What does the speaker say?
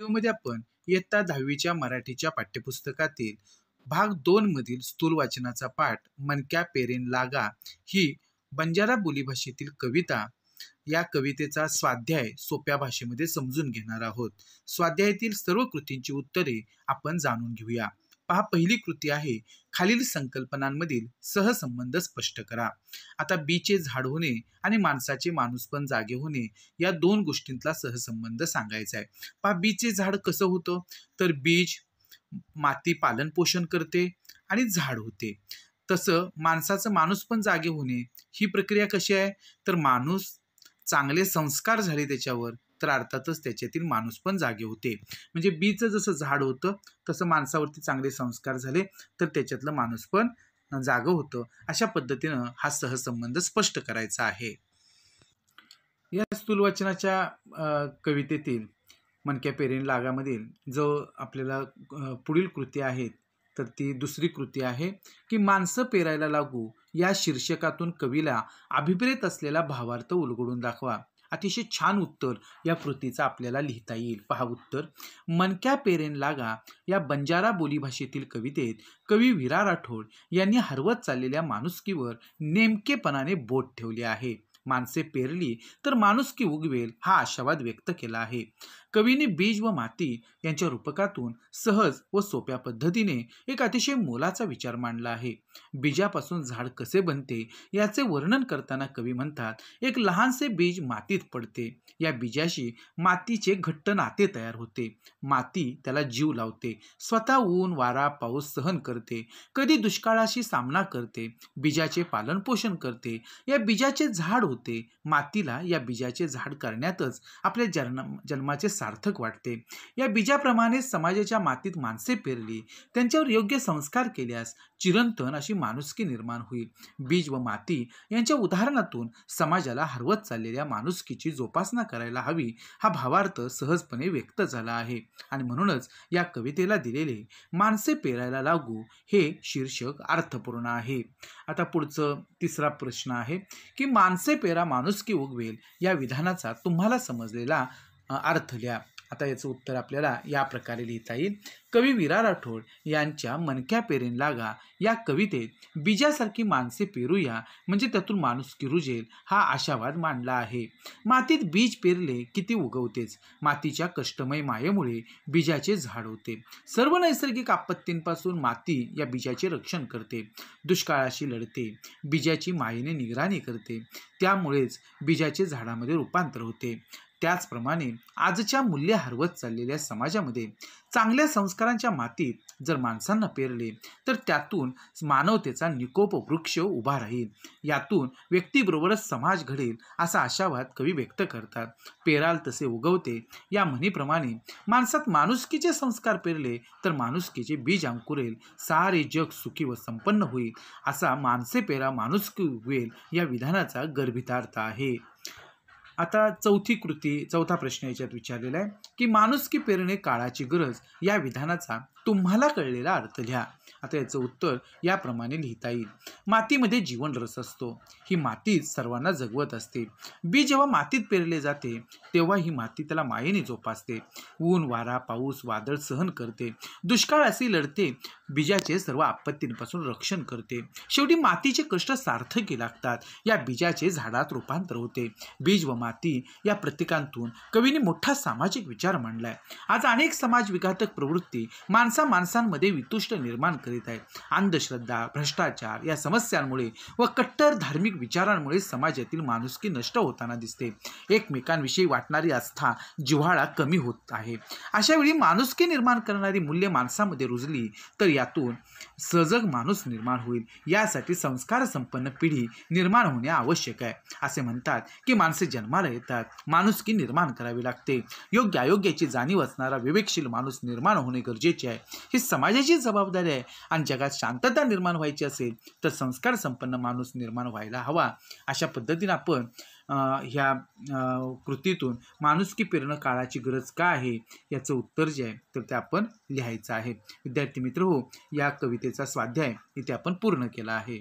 व्हिडिओमध्ये आपण इयत्ता 10वीच्या मराठीच्या पाठ्यपुस्तकातील भाग 2 मधील स्थूल वाचनाचा पाठ मनक्या पेरेन लागा ही बंजारा बोलीभाषेतील कविता या कवितेचा स्वाध्याय सोप्या भाषेमध्ये समजून घेणार आहोत। स्वाध्यायातील सर्व कृतींची उत्तरे आपण जाणून घेऊया। पहा, पहिली कृती आहे खालील संकल्पनांमधील सहसंबंध स्पष्ट करा। आता बीचे झाड होणे आणि माणसाचे माणूसपण जागे होणे या दोन गोष्टींचा सहसंबंध सांगायचा आहे। पहा, बीचे झाड कसं होतं तर बीज माती पालन पोषण करते आणि झाड होते। तसं माणसाचं माणूसपण जागे होणे ही प्रक्रिया कशी आहे तर माणूस चांगले संस्कार झाले त्याच्यावर तर अर्थातच त्याच्यातील माणूसपण जागे होते। म्हणजे बीचं जसं झाड होतं तसं माणसावरती चांगले संस्कार झाले तर त्याच्यातलं माणूसपण जागं होतं। अशा पद्धतीनं हा सहसंबंध स्पष्ट करायचा आहे। या स्थूल वाचनाच्या कवितेतील मनक्या पेरेन लागामधील जो आपल्याला पुढील कृती आहेत तर ती दुसरी कृती आहे की माणसं पेरायला लागू या शीर्षकातून कवीला अभिप्रेत असलेला भावार्थ उलगडून दाखवा। अतिशय छान उत्तर या कृतीचा आपल्याला लिहिता येईल। पहा उत्तर, मनक्या पेरेन लागा या बंजारा बोलीभाषेतील कवितेत कवी विरा राठोड यांनी हरवत चाललेल्या माणुसकीवर नेमकेपणाने बोट ठेवले आहे। माणसे पेरली तर माणुसकी उगवेल हा आशावाद व्यक्त केला आहे। कवीने बीज व माती यांच्या रूपकातून सहज व सोप्या पद्धतीने एक अतिशय मोलाचा विचार मांडला आहे। बीजापासून झाड कसे बनते याचे वर्णन करताना कवी म्हणतात, एक लहानसे बीज मातीत पडते, या बीजाशी मातीचे घट्ट नाते तयार होते, माती त्याला जीव लावते, स्वतः ऊन वारा पाऊस सहन करते, कधी दुष्काळाशी सामना करते, बीजाचे पालन पोषण करते, या बीजाचे झाड होते, मातीला या बीजाचे झाड करण्यातच आपल्या जन्माचे सार्थक वाटते। या बीजाप्रमाणे समाजाच्या मातीत माणसे पेरली, त्यांच्यावर योग्य संस्कार केल्यास चिरंतन अशी माणुसकी निर्माण होईल। बीज व माती यांच्या उदाहरणातून समाजाला हरवत चाललेल्या माणुसकीची जोपासना करायला हवी हा भावार्थ सहजपणे व्यक्त झाला आहे आणि म्हणूनच या कवितेला दिलेले माणसे पेरायला लागू हे शीर्षक अर्थपूर्ण आहे। आता पुढचं तिसरा प्रश्न आहे की माणसे पेरा माणुसकी उगवेल या विधानाचा तुम्हाला समजलेला अर्थ लिहा। आता याचं उत्तर आपल्याला या प्रकारे लिहिता येईल, कवी विरा राठोड यांच्या मनक्या पेरेन लागा या कवितेत बीजासारखी माणसे पेरूया म्हणजे त्यातून माणुसकी रुजेल हा आशावाद मांडला आहे। मातीत बीज पेरले की ती उगवतेच, मातीच्या कष्टमय मायेमुळे बीजाचे झाड होते। सर्व नैसर्गिक आपत्तींपासून माती या बीजाचे रक्षण करते, दुष्काळाशी लढते, बीजाची मायेने निगराणी करते, त्यामुळेच बीजाचे झाडामध्ये रूपांतर होते। त्याचप्रमाणे आजच्या मूल्य हरवत चाललेल्या समाजामध्ये चांगल्या संस्कारांच्या मातीत जर माणसांना पेरले तर त्यातून मानवतेचा निकोप वृक्ष उभा राहील, यातून व्यक्तीबरोबरच समाज घडेल असा आशावाद कवी व्यक्त करतात। पेराल तसे उगवते या म्हणीप्रमाणे माणसात माणुसकीचे संस्कार पेरले तर माणुसकीचे बीज अंकुरेल, सारे जग सुखी व संपन्न होईल असा माणसे पेरा माणुसकी उगवेल या विधानाचा गर्भितार्थ आहे। आता चौथा प्रश्न याच्यात विचारलेला आहे की माणुसकी पेरणे काळाची गरज या विधानाचा तुम्हाला कळलेला अर्थ लिहा। आता याचं उत्तर याप्रमाणे लिहिता येईल, मातीमध्ये जीवन रस असतो, ही माती सर्वांना जगवत असते। बी जेव्हा मातीत पेरले जाते तेव्हा ही माती त्याला मायेने जोपासते, ऊन वारा पाऊस वादळ सहन करते, दुष्काळाशी लढते, बीजाचे सर्व आपत्तींपासून रक्षण करते, शेवटी मातीचे कष्ट सार्थकी लागतात, या बीजाचे झाडात रूपांतर होते। बीज व माती या प्रतीकांतून कवीने मोठा सामाजिक विचार मांडलाय। आज अनेक समाज विघातक प्रवृत्ती माणसांमध्ये वितुष्ट निर्माण करीत आहेत। अंधश्रद्धा, भ्रष्टाचार या समस्यांमुळे व कट्टर धार्मिक विचारांमुळे समाजातील माणुसकी नष्ट होताना दिसते, एकमेकांविषयी वाटणारी आस्था जिव्हाळा कमी होत आहे। अशा वेळी माणुसकी निर्माण करणारी मूल्य माणसामध्ये रुजली तर यातून सजग माणूस निर्माण होईल, यासाठी संस्कार संपन्न पिढी निर्माण होणे आवश्यक आहे। असे म्हणतात की माणसे जन्माला येतात, माणुसकी निर्माण करावी लागते, योग्य अयोग्याची जाणीव असणारा विवेकशील माणूस निर्माण होणे गरजेचे आहे, ही समाजाची जबाबदारी आहे आणि जगात शांतता निर्माण व्हायची असेल तर संस्कार संपन्न माणूस निर्माण व्हायला हवा। अशा पद्धतीने आपण ह्या कृतीतून माणुसकी पेरणं काळाची गरज का आहे याचं उत्तर जे आहे तर ते आपण लिहायचं आहे। विद्यार्थी मित्र हो, या कवितेचा स्वाध्याय इथे आपण पूर्ण केला आहे।